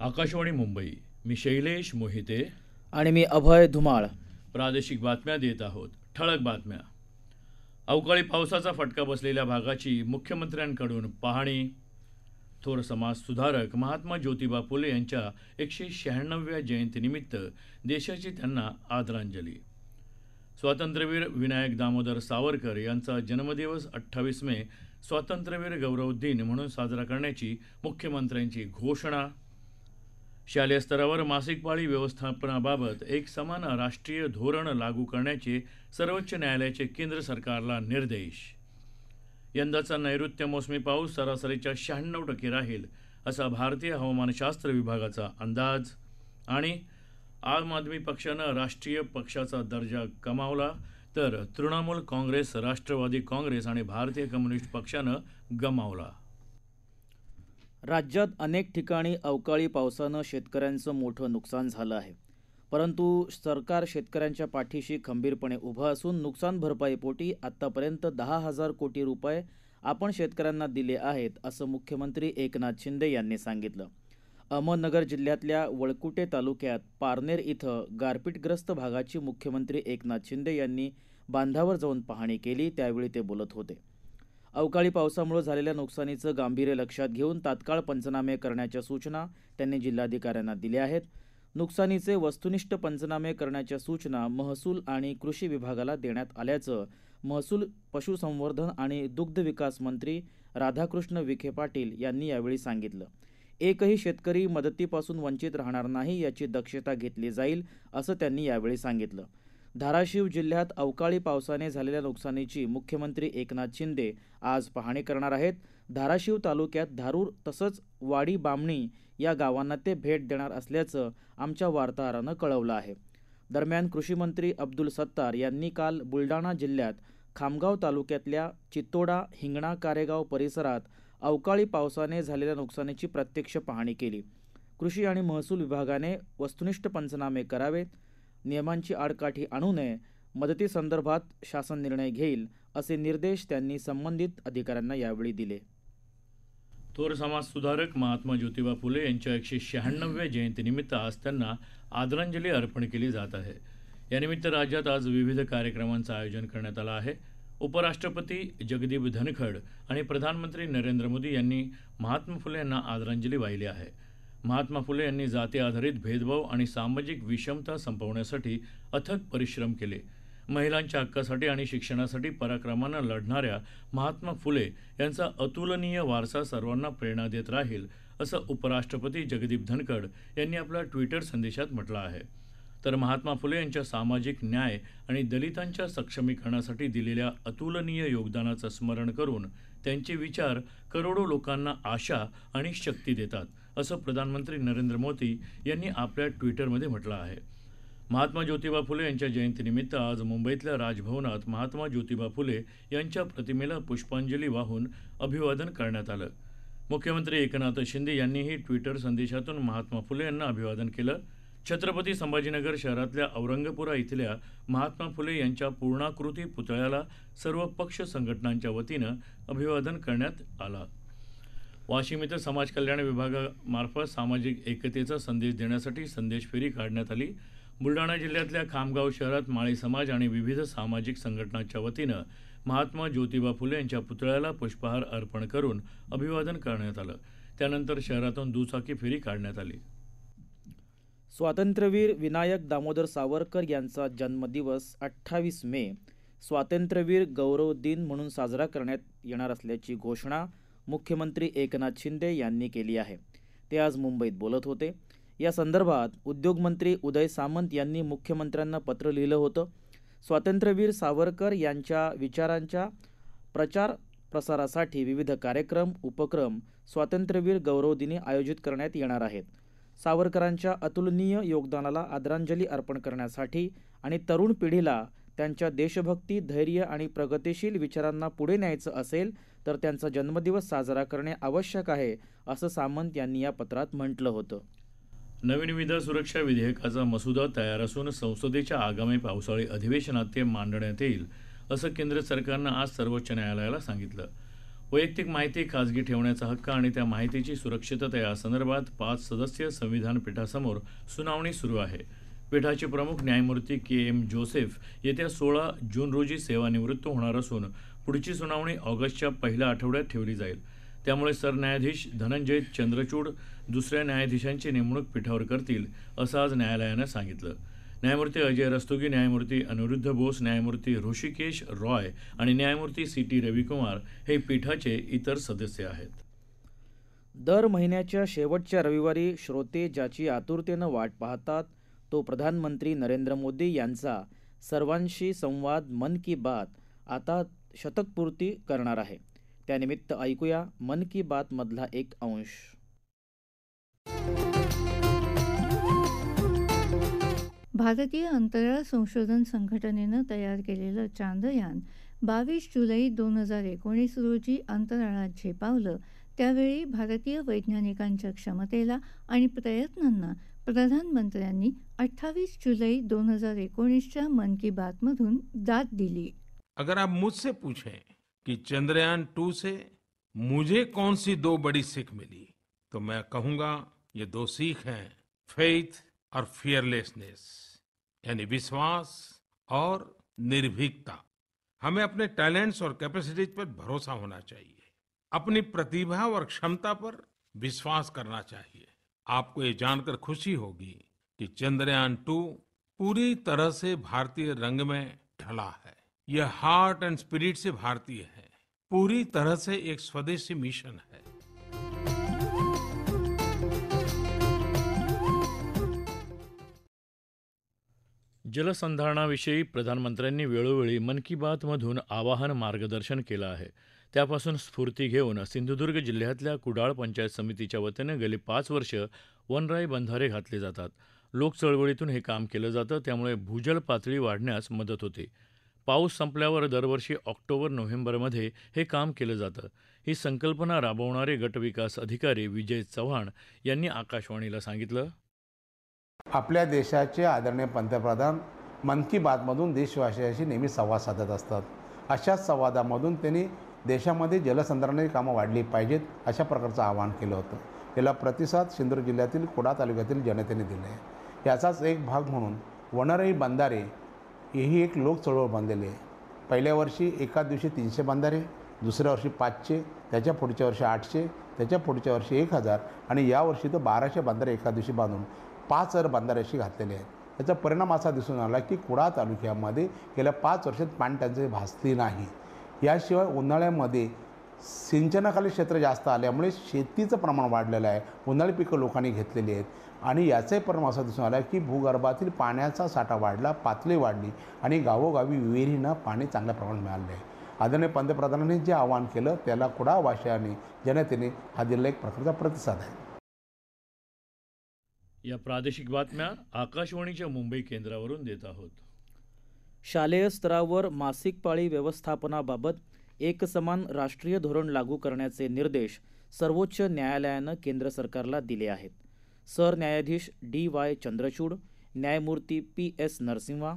आकाशवाणी मुंबई. मी शैलेश मोहिते. आणि मी अभय धुमाळ. प्रादेशिक बातम्या देत आहोत. ठळक बातम्या. अवकाळी पावसाचा फटका बसलेल्या भागाची मुख्यमंत्र्यांकडून पाहणी. थोर समाज सुधारक महात्मा ज्योतिबा फुले यांच्या 196व्या जयंतीनिमित्त देशाची त्यांना आदरांजली. स्वातंत्र्यवीर विनायक दामोदर सावरकर यांचा जन्मदिवस 28 मे स्वातंत्र्यवीर गौरव दिन म्हणून साजरा करण्याची मुख्यमंत्र्यांची घोषणा. शालेय स्तरावर मासिक पाळी व्यवस्थापनाबाबत एक समान राष्ट्रीय धोरण लागू करण्याचे सर्वोच्च न्यायालयाचे केंद्र सरकारला निर्देश. यंदाचा नैऋत्य मोसमी पाऊस सरासरीच्या 96% राहील असा भारतीय हवामानशास्त्र विभागाचा अंदाज. आणि आम आदमी पक्षानं राष्ट्रीय पक्षाचा दर्जा गमावला तर तृणमूल काँग्रेस, राष्ट्रवादी काँग्रेस आणि भारतीय कम्युनिस्ट पक्षानं गमावला. राज्यात अनेक ठिकाणी अवकाळी पावसानं शेतकऱ्यांचं मोठं नुकसान झालं आहे. परंतु सरकार शेतकऱ्यांच्या पाठीशी खंबीरपणे उभं असून नुकसान भरपाईपोटी आत्तापर्यंत 10,000 कोटी रुपये आपण शेतकऱ्यांना दिले आहेत, असं मुख्यमंत्री एकनाथ शिंदे यांनी सांगितलं. अहमदनगर जिल्ह्यातल्या वळकुटे तालुक्यात पारनेर इथं गारपीटग्रस्त भागाची मुख्यमंत्री एकनाथ शिंदे यांनी बांधावर जाऊन पाहणी केली. त्यावेळी ते बोलत होते. अवकाळी पावसामुळे झालेल्या नुकसानीचं गांभीर्य लक्षात घेऊन तात्काळ पंचनामे करण्याच्या सूचना त्यांनी जिल्हाधिकाऱ्यांना दिल्या आहेत. नुकसानीचे वस्तुनिष्ठ पंचनामे करण्याच्या सूचना महसूल आणि कृषी विभागाला देण्यात आल्याचं महसूल, पशुसंवर्धन आणि दुग्ध विकास मंत्री राधाकृष्ण विखे पाटील यांनी यावेळी सांगितलं. एकही शेतकरी मदतीपासून वंचित राहणार नाही याची दक्षता घेतली जाईल, असं त्यांनी यावेळी सांगितलं. धाराशिव जिल्ह्यात अवकाळी पावसाने झालेल्या नुकसानीची मुख्यमंत्री एकनाथ शिंदे आज पाहणी करणार आहेत. धाराशिव तालुक्यात धारूर तसंच वाडी बामणी या गावांना ते भेट देणार असल्याचं आमच्या वार्ताहरानं कळवलं आहे. दरम्यान कृषीमंत्री अब्दुल सत्तार यांनी काल बुलढाणा जिल्ह्यात खामगाव तालुक्यातल्या चित्तोडा, हिंगणा, कारेगाव परिसरात अवकाळी पावसाने झालेल्या नुकसानीची प्रत्यक्ष पाहणी केली. कृषी आणि महसूल विभागाने वस्तुनिष्ठ पंचनामे करावेत, नियमांची आडकाठी आणू नये, मदतीसंदर्भात शासन निर्णय घेईल, असे निर्देश त्यांनी संबंधित अधिकाऱ्यांना यावेळी दिले. थोर समाज सुधारक महात्मा ज्योतिबा फुले यांच्या 196व्या जयंतीनिमित्त आज त्यांना आदरांजली अर्पण केली जात आहे. यानिमित्त राज्यात आज विविध कार्यक्रमांचं आयोजन करण्यात आलं आहे. उपराष्ट्रपती जगदीप धनखड आणि प्रधानमंत्री नरेंद्र मोदी यांनी महात्मा फुले यांना आदरांजली वाहिली आहे. महात्मा फुले यांनी जाती आधारित भेदभाव आणि सामाजिक विषमता संपवण्यासाठी अथक परिश्रम केले. महिलांच्या हक्कासाठी आणि शिक्षणासाठी पराक्रमानं लढणाऱ्या महात्मा फुले यांचा अतुलनीय वारसा सर्वांना प्रेरणा देत राहील, असं उपराष्ट्रपती जगदीप धनखड यांनी आपल्या ट्विटर संदेशात म्हटलं आहे. तर महात्मा फुले यांच्या सामाजिक न्याय आणि दलितांच्या सक्षमीकरणासाठी दिलेल्या अतुलनीय योगदानाचं स्मरण करून त्यांचे विचार करोडो लोकांना आशा आणि शक्ती देतात, असं प्रधानमंत्री नरेंद्र मोदी यांनी आपल्या ट्विटरमध्ये म्हटलं आहे. महात्मा ज्योतिबा फुले यांच्या जयंतीनिमित्त आज मुंबईतल्या राजभवनात महात्मा ज्योतिबा फुले यांच्या प्रतिमेला पुष्पांजली वाहून अभिवादन करण्यात आलं. मुख्यमंत्री एकनाथ शिंदे यांनीही ट्विटर संदेशातून महात्मा फुले यांना अभिवादन केलं. छत्रपती संभाजीनगर शहरातल्या औरंगपुरा इथल्या महात्मा फुले यांच्या पूर्णाकृती पुतळ्याला सर्व पक्ष संघटनांच्या वतीनं अभिवादन करण्यात आलं. वाशिम इथं समाज कल्याण विभागामार्फत सामाजिक एकतेचा संदेश देण्यासाठी संदेश फेरी काढण्यात आली. बुलढाणा जिल्ह्यातल्या खामगाव शहरात माळी समाज आणि विविध सामाजिक संघटनांच्या वतीनं महात्मा ज्योतिबा फुले यांच्या पुतळ्याला पुष्पहार अर्पण करून अभिवादन करण्यात आलं. त्यानंतर शहरातून दुचाकी फेरी काढण्यात आली. स्वातंत्र्यवीर विनायक दामोदर सावरकर यांचा जन्मदिवस 28 मे स्वातंत्र्यवीर गौरव दिन म्हणून साजरा करण्यात येणार असल्याची घोषणा मुख्यमंत्री एकनाथ शिंदे यांनी केली आहे. ते आज मुंबईत बोलत होते. या संदर्भात उद्योगमंत्री उदय सामंत यांनी मुख्यमंत्र्यांना पत्र लिहिलं होतं. स्वातंत्र्यवीर सावरकर यांच्या विचारांच्या प्रचार प्रसारासाठी विविध कार्यक्रम, उपक्रम स्वातंत्र्यवीर गौरव दिनी आयोजित करण्यात येणार आहेत. सावरकरांच्या अतुलनीय योगदानाला आदरांजली अर्पण करण्यासाठी आणि तरुण पिढीला त्यांच्या देशभक्ती, धैर्य आणि प्रगतिशील विचारांना पुढे न्यायचं असेल तर त्यांचा जन्मदिवस साजरा करणे आवश्यक आहे, असं सामंत यांनी या पत्रात म्हटलं होतं. नवीन विधा सुरक्षा विधेयकाचा मसुदा तयार असून संसदेच्या आगामी पावसाळी अधिवेशनात ते मांडण्यात येईल, असं केंद्र सरकारनं आज सर्वोच्च न्यायालयाला सांगितलं. वैयक्तिक माहिती खाजगी ठेवण्याचा हक्क आणि त्या माहितीची सुरक्षितता यासंदर्भात 5 सदस्यीय संविधान पीठासमोर सुनावणी सुरू आहे. पीठाचे प्रमुख न्यायमूर्ती के.एम. जोसेफ येत्या 16 जून रोजी सेवानिवृत्त होणार असून पुढची सुनावणी ऑगस्टच्या पहिल्या आठवड्यात ठेवली जाईल. त्यामुळे सरन्यायाधीश धनंजय चंद्रचूड दुसऱ्या न्यायाधीशांची नेमणूक पीठावर करतील, असं आज न्यायालयानं सांगितलं. न्यायमूर्ती अजय रस्तोगी, न्यायमूर्ती अनिरुद्ध बोस, न्यायमूर्ती ऋषिकेश रॉय आणि न्यायमूर्ती सी.टी. रविकुमार हे पीठाचे इतर सदस्य आहेत. दर महिन्याच्या शेवटच्या रविवारी श्रोते ज्याची आतुरतेनं वाट पाहतात तो प्रधानमंत्री नरेंद्र मोदी यांचा सर्वांशी संवाद मन की बात आता शतकपूर्ती करणार आहे. त्यानिमित्त ऐकूया मन की बात मधला एक अंश. भारतीय अंतराळ संशोधन संघटनेनं तयार केलेलं चांद्रयान 22 जुलै 2019 रोजी अंतराळात झेपावलं. त्यावेळी भारतीय वैज्ञानिकांच्या क्षमतेला आणि प्रयत्नांना प्रधानमंत्र्यांनी 28 जुलै 2019च्या मन की बातमधून दाद दिली. अगर आप मुझसे पूछें कि चंद्रयान 2 से मुझे कौन सी 2 बड़ी सीख मिली, तो मैं कहूंगा ये 2 सीख हैं, फेथ और फियरलेसनेस, यानी विश्वास और निर्भीकता. हमें अपने टैलेंट्स और कैपेसिटीज पर भरोसा होना चाहिए, अपनी प्रतिभा और क्षमता पर विश्वास करना चाहिए. आपको ये जानकर खुशी होगी कि चंद्रयान 2 पूरी तरह से भारतीय रंग में ढला है. यह हार्ट एंड स्पिरिट से भारतीय है, पूरी तरह से एक स्वदेशी मिशन है. जलसंधारणाविषयी प्रधानमंत्र्यांनी वेळोवेळी मन की बातमधून आवाहन मार्गदर्शन केलं आहे. त्यापासून स्फूर्ती घेऊन सिंधुदुर्ग जिल्ह्यातल्या कुडाळ पंचायत समितीच्या वतीनं गेली 5 वर्ष वनराई बंधारे घातले जातात. लोक चळवळीतून हे काम केलं जातं, त्यामुळे भूजल पातळी वाढण्यास मदत होते. पाऊस संपल्यावर दरवर्षी ऑक्टोबर-नोव्हेंबरमध्ये हे काम केलं जातं. ही संकल्पना राबवणारे गटविकास अधिकारी विजय चव्हाण यांनी आकाशवाणीला सांगितलं. आपल्या देशाचे आदरणीय पंतप्रधान मन की बातमधून देशवासियांशी नेहमी संवाद साधत असतात. अशाच संवादामधून त्यांनी देशामध्ये जलसंधारणाची कामं वाढली पाहिजेत अशा प्रकारचं आवाहन केलं होतं. याला प्रतिसाद सिंधुदुर्ग जिल्ह्यातील कुडाळ तालुक्यातील जनतेने दिले आहे. याचाच एक भाग म्हणून वनराई बंधारे ही एक लोक चळवळ बांधलेली आहे. पहिल्या वर्षी एका दिवशी 300 बंधारे, दुसऱ्या वर्षी 500, त्याच्या पुढच्या वर्षी 800, त्याच्या पुढच्या वर्षी 1000 आणि यावर्षी तर 1200 बंधारे एका दिवशी बांधून 5000 बंधाऱ्याशी घातलेले आहेत. याचा परिणाम असा दिसून आला की कुडाळ तालुक्यामध्ये गेल्या 5 वर्षात पाणी टंचाई भासली नाही. याशिवाय उन्हाळ्यामध्ये सिंचनाखाली क्षेत्र जास्त आल्यामुळे शेतीचं प्रमाण वाढलेलं आहे. उन्हाळी पिकं लोकांनी घेतलेली आहेत आणि याचाही परिणाम असा दिसून आला की भूगर्भातील पाण्याचा साठा वाढला, पातळी वाढली आणि गावोगावी विहिरींना पाणी चांगल्या प्रमाणात मिळाले आहे. आदरणीय पंतप्रधानांनी जे आवाहन केलं त्याला कुडाळवासियांनी जनतेने हा दिलेला एक प्रकारचा प्रतिसाद आहे. या प्रादेशिक बातम्या आकाशवाणीच्या मुंबई केंद्रावरून देत आहोत. शालेय स्तरावर मासिक पाळी व्यवस्थापनाबाबत एकसमान राष्ट्रीय धोरण लागू करण्याचे निर्देश सर्वोच्च न्यायालयानं केंद्र सरकारला दिले आहेत. सरन्यायाधीश डी.वाय. चंद्रचूड, न्यायमूर्ती पी.एस. नरसिंहा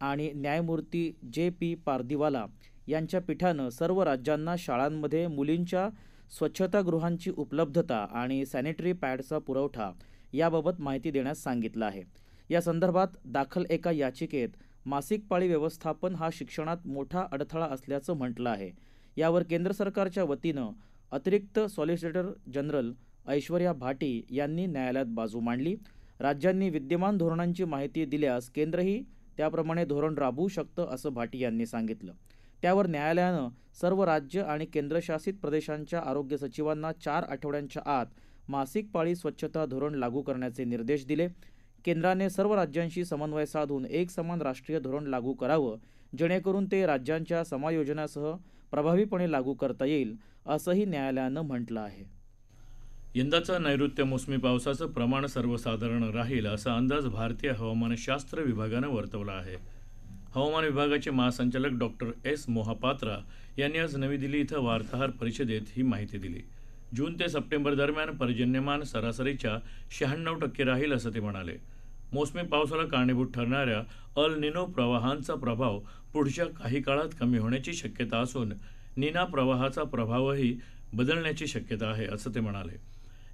आणि न्यायमूर्ती जे.पी. पारदीवाला यांच्या पीठानं सर्व राज्यांना शाळांमध्ये मुलींच्या स्वच्छतागृहांची उपलब्धता आणि सॅनिटरी पॅडचा पुरवठा याबाबत माहिती देण्यास सांगितलं आहे. या संदर्भात दाखल एका याचिकेत मासिक पाळी व्यवस्थापन हा शिक्षणात मोठा अडथळा असल्याचं म्हटलं आहे. यावर केंद्र सरकारच्या वतीनं अतिरिक्त सॉलिसिटर जनरल ऐश्वर्या भाटी यांनी न्यायालयात बाजू मांडली. राज्यांनी विद्यमान धोरणांची माहिती दिल्यास केंद्रही त्याप्रमाणे धोरण राबवू शकतं असं भाटी यांनी सांगितलं. त्यावर न्यायालयानं सर्व राज्य आणि केंद्रशासित प्रदेशांच्या आरोग्य सचिवांना 4 आठवड्यांच्या आत मासिक पाळी स्वच्छता धोरण लागू करण्याचे निर्देश दिले. केंद्राने सर्व राज्यांशी समन्वय साधून एक समान राष्ट्रीय धोरण लागू करावं, जेणेकरून ते राज्यांच्या समायोजनासह प्रभावीपणे लागू करता येईल, असंही न्यायालयानं म्हटलं आहे. यंदाचा नैऋत्य मोसमी पावसाचं प्रमाण सर्वसाधारण राहील असा अंदाज भारतीय हवामानशास्त्र विभागानं वर्तवला आहे. हवामान विभागाचे महासंचालक डॉक्टर एस मोहापात्रा यांनी आज नवी दिल्ली इथं वार्ताहर परिषदेत ही माहिती दिली. जून ते सप्टेंबर दरम्यान पर्जन्यमान सरासरीच्या 96% राहील असं ते म्हणाले. मोसमी पावसाला कारणीभूत ठरणाऱ्या अल निनो प्रवाहांचा प्रभाव पुढच्या काही काळात कमी होण्याची शक्यता असून नीना प्रवाहाचा प्रभावही बदलण्याची शक्यता आहे असं ते म्हणाले.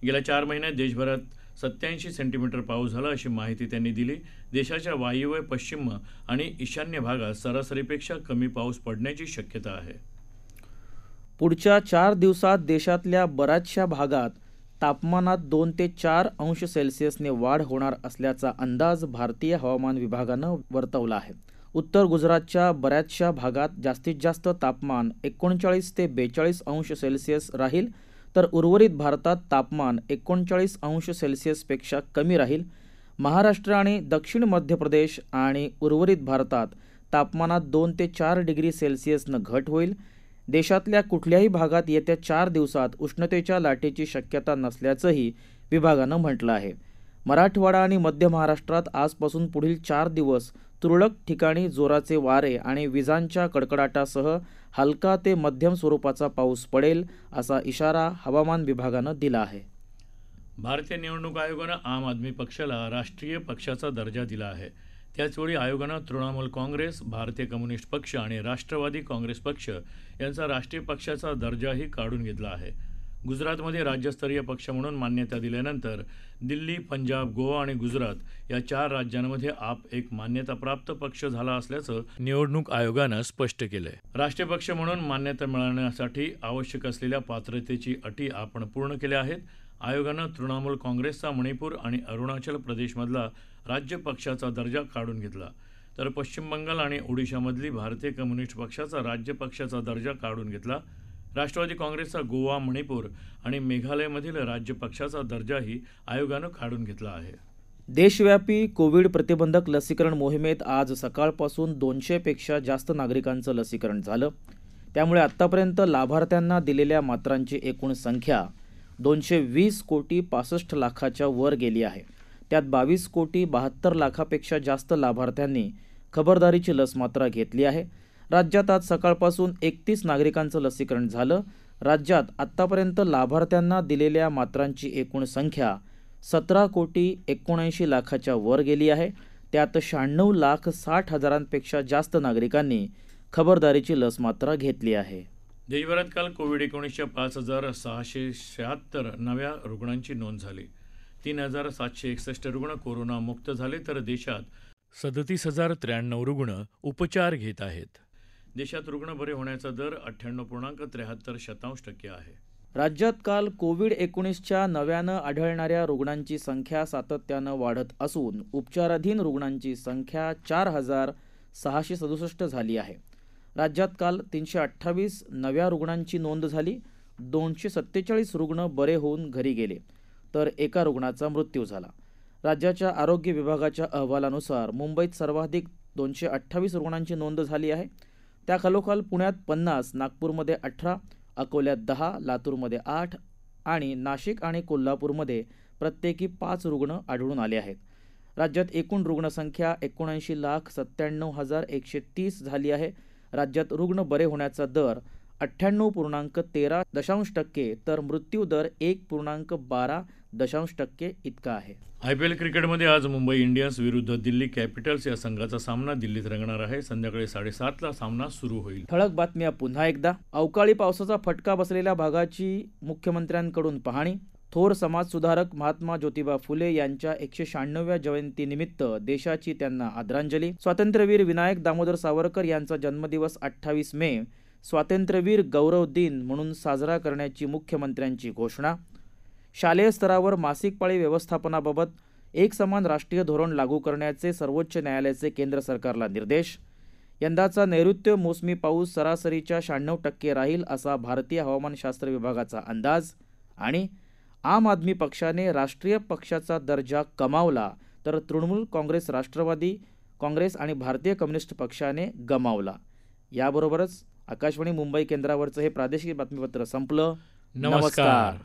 गेल्या 4 महिन्यात देशभरात 87 सेंटीमीटर पाऊस झाला अशी माहिती त्यांनी दिली. देशाच्या वायव्य, पश्चिम आणि ईशान्य भागात सरासरीपेक्षा कमी पाऊस पडण्याची शक्यता आहे. पुढच्या 4 दिवसात देशातल्या बऱ्याचशा भागात तापमानात 2 ते 4 अंश सेल्सिअसने वाढ होणार असल्याचा अंदाज भारतीय हवामान विभागानं वर्तवला आहे. उत्तर गुजरातच्या बऱ्याचशा भागात जास्तीत जास्त तापमान 39 ते 42 अंश सेल्सिअस राहील, तर उर्वरित भारतात तापमान 39 अंश सेल्सिअसपेक्षा कमी राहील. महाराष्ट्र आणि दक्षिण मध्य प्रदेश आणि उर्वरित भारतात तापमानात 2 ते 4 डिग्री सेल्सिअसनं घट होईल. देशातल्या कुठल्याही भागात येत्या 4 दिवसात उष्णतेच्या लाटेची शक्यता नसल्याचंही विभागानं म्हटलं आहे. मराठवाडा आणि मध्य महाराष्ट्रात आजपासून पुढील 4 दिवस तुरळक ठिकाणी जोराचे वारे आणि विजांच्या कडकडाटासह हलका ते मध्यम स्वरूपाचा पाऊस पडेल असा इशारा हवामान विभागानं दिला आहे. भारतीय निवडणूक आयोगानं आम आदमी पक्षाला राष्ट्रीय पक्षाचा दर्जा दिला आहे. त्याचवेळी आयोगानं तृणमूल काँग्रेस, भारतीय कम्युनिस्ट पक्ष आणि राष्ट्रवादी काँग्रेस पक्ष यांचा राष्ट्रीय पक्षाचा दर्जाही काढून घेतला आहे. गुजरातमध्ये राज्यस्तरीय पक्ष म्हणून मान्यता दिल्यानंतर दिल्ली, पंजाब, गोवा आणि गुजरात या 4 राज्यांमध्ये आप एक मान्यताप्राप्त पक्ष झाला असल्याचं निवडणूक आयोगानं स्पष्ट केलंय. राष्ट्रीय पक्ष म्हणून मान्यता मिळवण्यासाठी आवश्यक असलेल्या पात्रतेची अटी आपण पूर्ण केल्या आहेत. आयोगानं तृणमूल काँग्रेसचा मणिपूर आणि अरुणाचल प्रदेशमधला राज्य पक्षाचा दर्जा काढून घेतला, तर पश्चिम बंगाल आणि ओडिशामधली भारतीय कम्युनिस्ट पक्षाचा राज्य पक्षाचा दर्जा काढून घेतला. राष्ट्रवादी काँग्रेसचा गोवा, मणिपूर आणि मेघालयमधील राज्य पक्षाचा दर्जाही आयोगानं काढून घेतला आहे. देशव्यापी कोविड प्रतिबंधक लसीकरण मोहिमेत आज सकाळपासून 200पेक्षा जास्त नागरिकांचं लसीकरण झालं. त्यामुळे आत्तापर्यंत लाभार्थ्यांना दिलेल्या मात्रांची एकूण संख्या 220 कोटी 65 लाखाच्या वर गेली आहे. त्यात 22 कोटी 72 लाखापेक्षा जास्त लाभार्थ्यांनी खबरदारीची लस मात्रा घेतली आहे. राज्यात आज सकाळपासून 31 नागरिकांचं लसीकरण झालं. राज्यात आत्तापर्यंत लाभार्थ्यांना दिलेल्या मात्रांची एकूण संख्या 17 कोटी 79 लाखाच्या वर गेली आहे. त्यात 96,60,000पेक्षा जास्त नागरिकांनी खबरदारीची लस मात्रा घेतली आहे. देशभरात काल कोविड-19च्या 5,676 नव्या रुग्णांची नोंद झाली. 3,761 रुग्ण कोरोनामुक्त झाले, तर देशात 37,093 रुग्ण उपचार घेत आहेत. देशात रुग्ण बरे होण्याचा दर 98.73% आहे. राज्यात काल कोविड-19च्या नव्यानं आढळणाऱ्या रुग्णांची संख्या सातत्यानं वाढत असून उपचाराधीन रुग्णांची संख्या 4,667 झाली आहे. राज्यात काल 328 नव्या रुग्णांची नोंद झाली. 247 रुग्ण बरे होऊन घरी गेले, तर एका रुग्णाचा मृत्यू झाला. राज्याच्या आरोग्य विभागाच्या अहवालानुसार मुंबईत सर्वाधिक 228 रुग्णांची नोंद झाली आहे. त्याखालोखाल पुण्यात 50, नागपूरमध्ये 18, अकोल्यात 10, लातूरमध्ये 8 आणि नाशिक आणि कोल्हापूरमध्ये प्रत्येकी 5 रुग्ण आढळून आले आहेत. राज्यात एकूण रुग्णसंख्या 79,97,130 झाली आहे. राज्यात रुग्ण बरे होण्याचा दर 98.13% तर मृत्यू दर 1.12% इतका आहे. IPL क्रिकेटमध्ये आज मुंबई इंडियन्स विरुद्ध दिल्ली कॅपिटल्स या संघाचा सामना दिल्लीत रंगणार आहे. संध्याकाळी 7:30ला सामना सुरू होईल. ठळक बातम्या पुन्हा एकदा. अवकाळी पावसाचा फटका बसलेल्या भागाची मुख्यमंत्र्यांकडून पाहणी. थोर समाजसुधारक महात्मा ज्योतिबा फुले यांच्या 196व्या जयंतीनिमित्त देशाची त्यांना आदरांजली. स्वातंत्र्यवीर विनायक दामोदर सावरकर यांचा जन्मदिवस 28 मे स्वातंत्र्यवीर गौरव दिन म्हणून साजरा करण्याची मुख्यमंत्र्यांची घोषणा. शालेय स्तरावर मासिक पाळी व्यवस्थापनाबाबत एकसमान राष्ट्रीय धोरण लागू करण्याचे सर्वोच्च न्यायालयाचे केंद्र सरकारला निर्देश. यंदाचा नैऋत्य मोसमी पाऊस सरासरीच्या 96% राहील असा भारतीय हवामानशास्त्र विभागाचा अंदाज. आणि आम आदमी पक्षाने राष्ट्रीय पक्षाचा दर्जा कमावला, तर तृणमूल काँग्रेस, राष्ट्रवादी काँग्रेस आणि भारतीय कम्युनिस्ट पक्षाने गमावला. याबरोबरच आकाशवाणी मुंबई केंद्रावरचं हे प्रादेशिक बातमीपत्र संपलं. नमस्कार.